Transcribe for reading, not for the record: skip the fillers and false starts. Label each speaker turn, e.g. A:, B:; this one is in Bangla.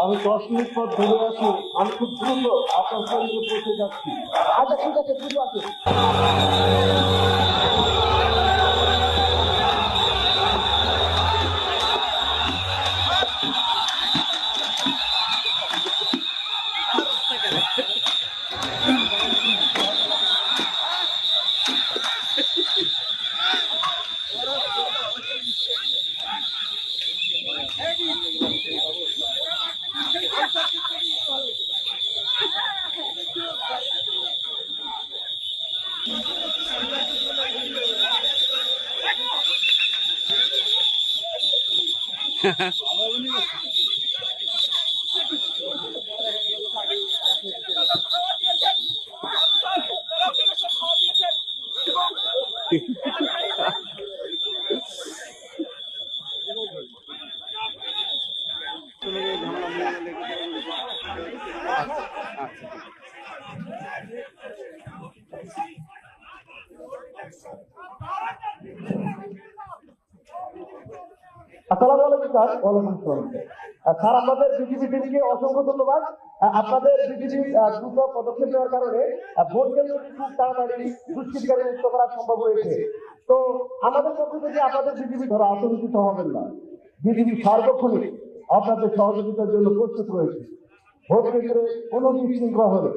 A: আমি 10 মিনিট পর ধরে আছি, আমি খুব দ্রুত আপনার শরীরে পৌঁছে যাচ্ছি। আচ্ছা ঠিক আছে, ঠিক আছে। আসসালামু আলাইকুম স্যার। ওয়ালাইকুম আসসালাম স্যার, আপনাদের বিজিবি টিমকে অসংখ্য ধন্যবাদ। আপনাদের বিজিবি দ্রুত পদক্ষেপ নেওয়ার কারণে ভোট কেন্দ্রটি খুব তাড়াতাড়ি দুষ্কৃতিকারী মুক্ত করা সম্ভব হয়েছে। তো আমাদের পক্ষ থেকে আপনাদের বিজিবি ধরা আতঙ্কিত হবেন না। বিজিবি সার্বক্ষণিক আপনাদের সহযোগিতার জন্য প্রস্তুত রয়েছে। ভোট কেন্দ্রে কোনো বিশৃঙ্খলা হলে